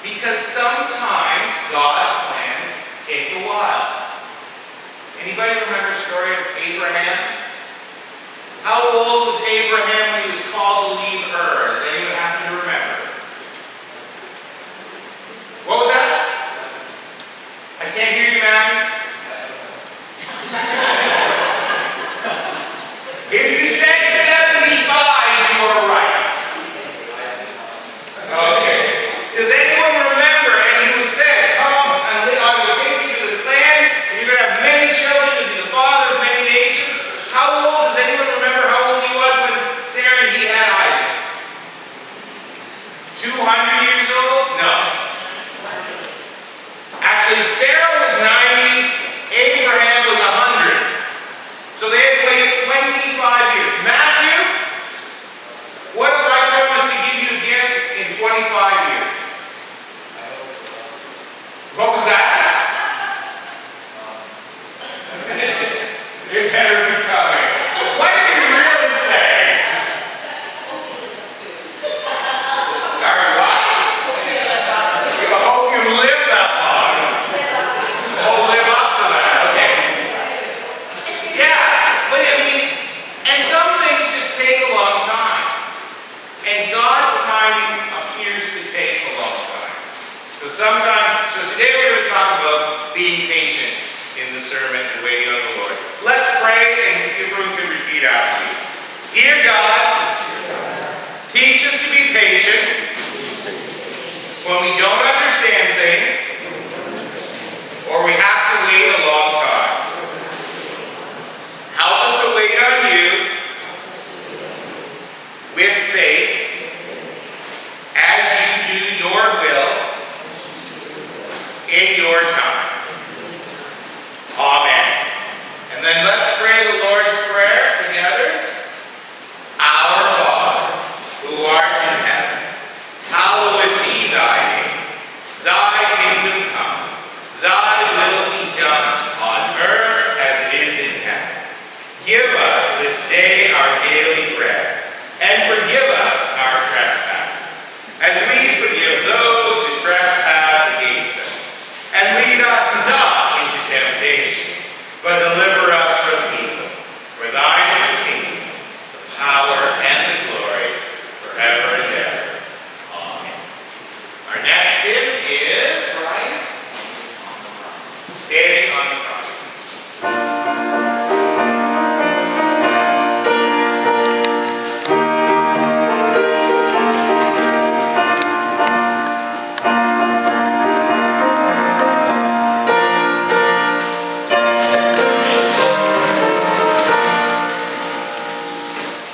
Because sometimes God's plans take a while. Anybody remember the story of Abraham? How old was Abraham when he was called to leave Ur? Does anyone happen to remember? What was that? I can't hear you, Matthew. If you said 75, you are right. Okay. Does anyone remember? And he was said, "Come, and I will take you to this land, and you're going to have many children, and be the father of many nations." How old? Does anyone remember how old he was when Sarah and he had Isaac? 200 years old? No. Actually, Sarah was 90, Abraham was 100. So they had to wait 25 years. Matthew, what if I promise to give you a gift in 25 years? What was that? It better be coming. What did you really say? Sorry, what? I hope you live that long. Oh, live up to that. Okay. Yeah, but I mean, and some things just take a long time. And God's timing appears to take a long time. So today we're going to talk about being patient in the sermon and waiting on the Lord. Let's pray, and if everyone can repeat after me. Dear God, teach us to be patient when we don't understand things, or we have to wait a long time. Help us to wait on you with faith as you do your will in your time. Amen. And then let's pray the Lord's Prayer together. Our Father, who art in heaven, hallowed be thy name. Thy kingdom come. Thy will be done on earth as it is in heaven. Give us this day our daily bread, and forgive us our trespasses, as we forgive those who trespass against us. And lead us not into temptation, but deliver us from evil. For thine is the kingdom, the power, and the glory, forever and ever. Amen. Our next hymn is, Ryan, Standing on the Promise.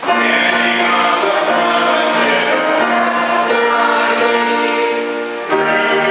Standing on the promises, through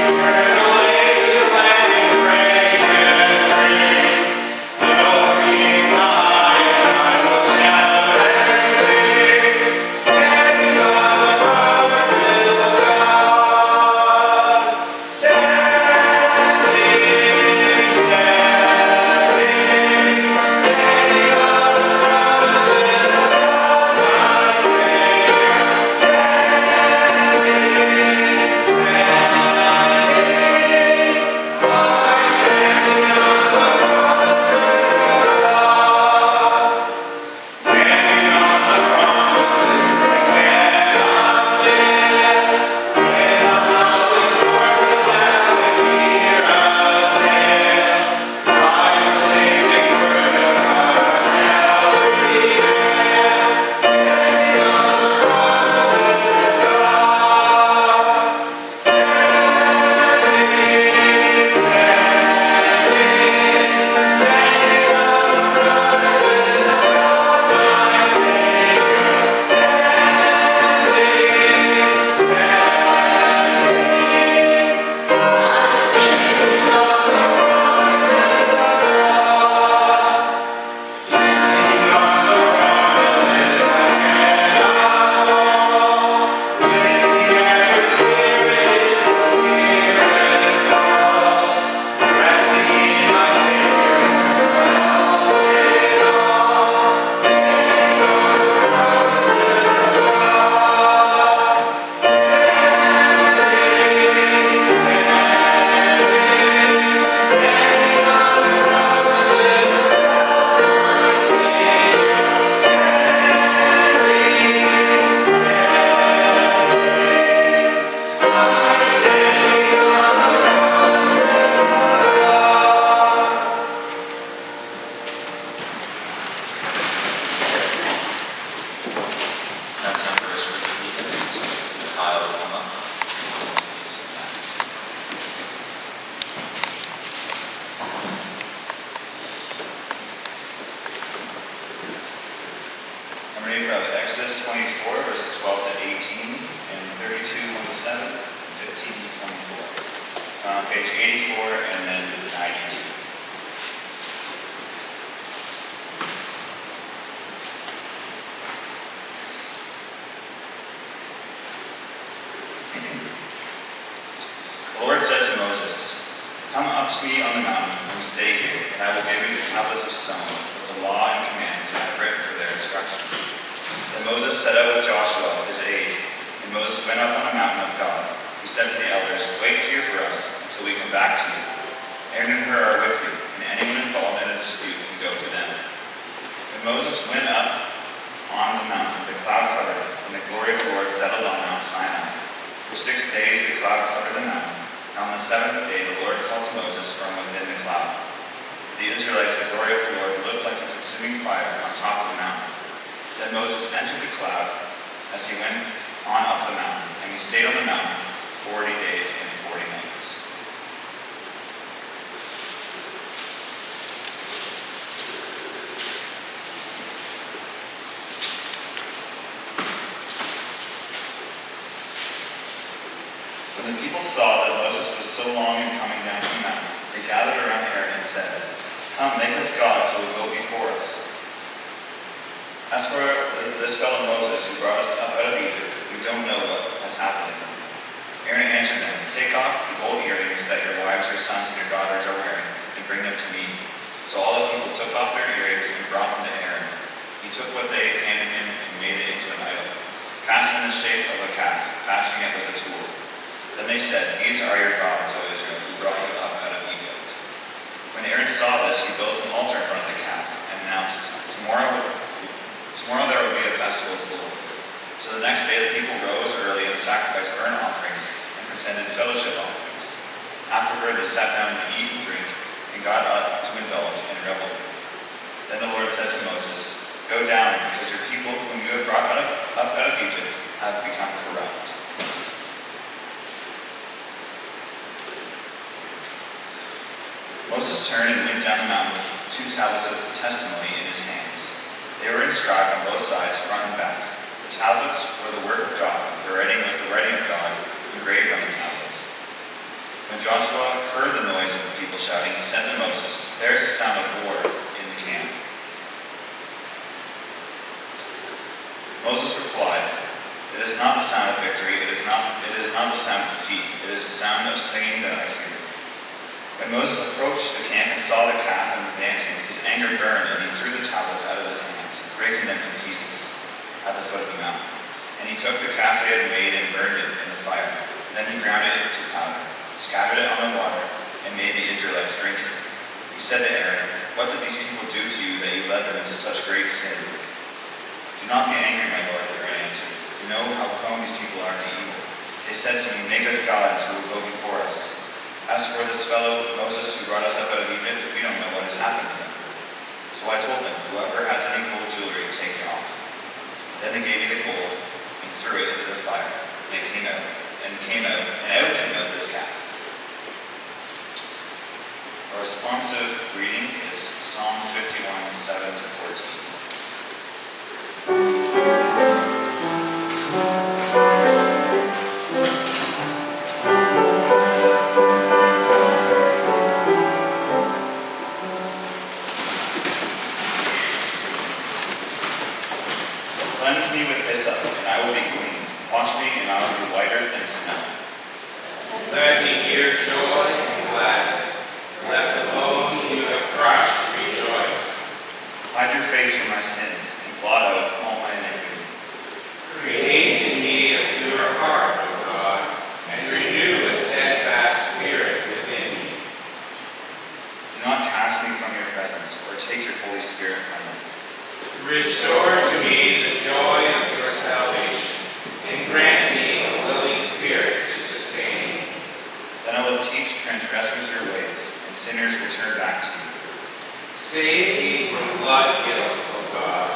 page 84 and then 92. The Lord said to Moses, "Come up to me on the mountain and stay here, and I will give you the tablets of stone with the law and commands I have written for their instruction." Then Moses set out with Joshua, his aide, and Moses went up on the mountain of God. He said to the elders, "Wait here for us until we come back to you. Aaron and Hur are with you, and anyone involved in a dispute can go to them." When Moses went up on the mountain, the cloud covered it, and the glory of the Lord settled on Mount Sinai. For 6 days the cloud covered the mountain. On the seventh day, the Lord called to Moses from within the cloud. The Israelites, the glory of the Lord looked like a consuming fire on top of the mountain. Then Moses entered the cloud as he went on up the mountain, and he stayed on the mountain 40 days and 40 nights. When the people saw that Moses was so long in coming down from the mountain, they gathered around Aaron and said, "Come, make us gods who will go before us. As for this fellow Moses who brought us up out of Egypt, we don't know what has happened to him." Aaron answered them, "Take off the gold earrings that your wives, your sons, and your daughters are wearing, and bring them to me." So all the people took off their earrings and brought them to Aaron. He took what they handed him and made it into an idol, cast in the shape of a calf, fashioning it with a tool. Then they said, "These are your gods, O Israel, who brought you up out of Egypt." When Aaron saw this, he built an altar in front of the calf and announced, Tomorrow there will be a festival to the Lord." So the next day the people rose early and sacrificed burnt offerings and presented fellowship offerings. Afterward they sat down to eat and drink and got up to indulge in revelry. Then the Lord said to Moses, "Go down, because your people whom you have brought up out of Egypt have become corrupt." Moses turned and went down the mountain with 2 tablets of testimony in his hands. They were inscribed on both sides, front and back. The tablets were the work of God. The writing was the writing of God, engraved on the tablets. When Joshua heard the noise of the people shouting, he said to Moses, "There is a sound of war in the camp." Moses replied, "It is not the sound of victory. It is not the sound of defeat. It is the sound of singing that I hear." When Moses approached the camp and saw the calf and the dancing, his anger burned, and he threw the tablets out of his hands, breaking them to pieces at the foot of the mountain. And he took the calf they had made and burned it in the fire. Then he ground it to powder, scattered it on the water, and made the Israelites drink it. He said to Aaron, "What did these people do to you that you led them into such great sin?" "Do not be angry, my lord," Aaron answered. "You know how prone these people are to evil. They said to me, 'Make us gods who will go before us.' As for this fellow Moses who brought us up out of Egypt, we don't know what has happened to him." So I told them, "Whoever has any gold jewelry, take it off." Then they gave me the gold and threw it into the fire, and it came out, and out came out this calf. Our responsive reading is Psalm 51, 7 to 14. Cleanse me with hyssop, and I will be clean. Wash me, and I will be whiter than snow. Let me hear joy and gladness. Let the bones you have crushed rejoice. Hide your face from my sins, and blot out all my iniquity. Create in me a pure heart, O God, and renew a steadfast spirit within me. Do not cast me from your presence, or take your Holy Spirit from me. Restore to me the joy of your salvation, and grant me a willing spirit to sustain me. Then I will teach transgressors your ways, and sinners will turn back to you. Save me from blood guilt, O God,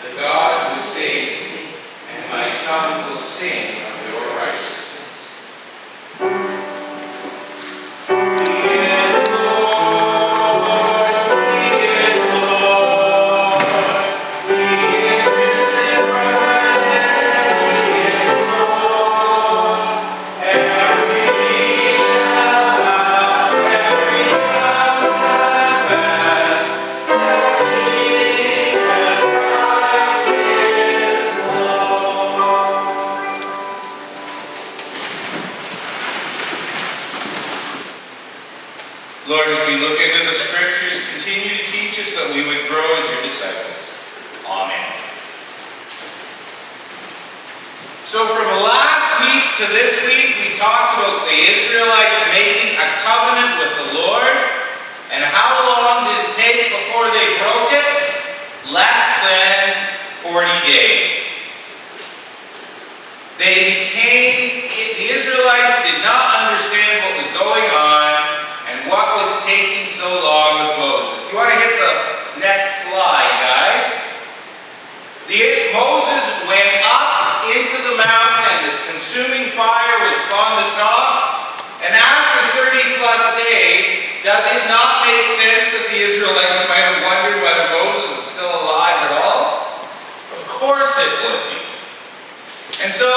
the God who saves me, and my tongue will sing of your righteousness. Lord, as we look into the scriptures, continue to teach us that we would grow as your disciples. Amen. So from last week to this week, we talked about the Israelites making a covenant with the Lord. And how long did it take before they broke it? Less than 40 days. The Israelites did not understand what was going on and what was taking so long with Moses. If you want to hit the next slide, guys. Moses went up into the mountain and this consuming fire was on the top. And after 30 plus days, does it not make sense that the Israelites might have wondered whether Moses was still alive at all? Of course it would be. And so,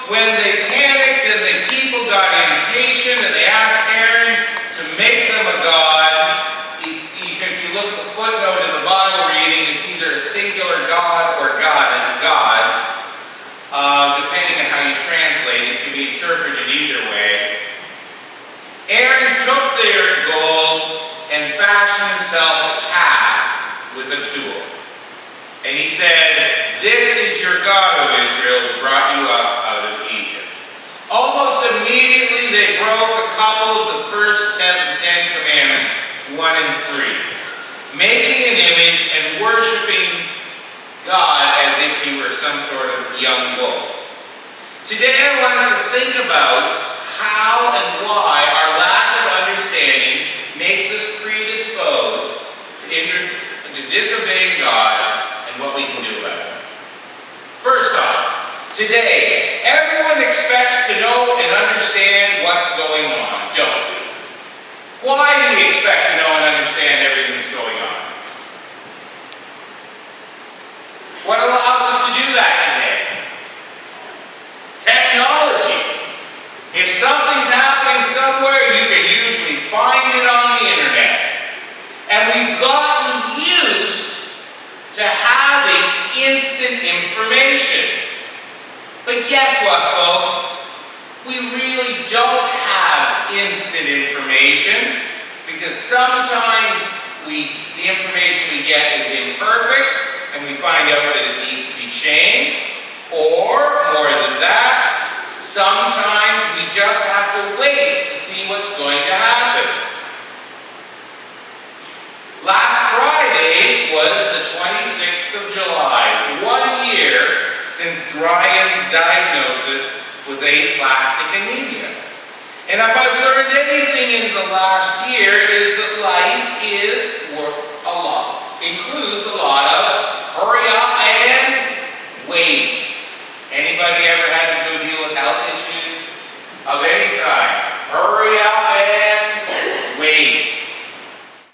when they panicked and the people got impatient and they asked Aaron to make them a god, if you look at the footnote in the Bible reading, it's either a singular god or gods, depending on how you translate it. It can be interpreted either way. Aaron took their gold and fashioned himself a calf with a tool. And he said, "This is your God, O Israel, who brought you up out of Egypt." Almost immediately they broke a couple of the first 10 commandments, 1 and 3, making an image and worshiping God as if he were some sort of young bull. Today I want us to think about how and why our lack of understanding makes us predisposed to disobeying God and what we can do about it. First off, today, everyone expects to know and understand what's going on, don't we? Why do we expect to know and understand everything that's going on? What allows us to do that today? Technology. If something's happening somewhere, you can usually find it on the internet. And we've gotten used to having instant information. But guess what, folks? We really don't have instant information because sometimes the information we get is imperfect and we find out that it needs to be changed. Or, more than that, sometimes we just have to wait to see what's going to happen. Last Friday was the 26th of July, 1 year since Ryan's diagnosis with aplastic anemia. And if I've learned anything in the last year is that life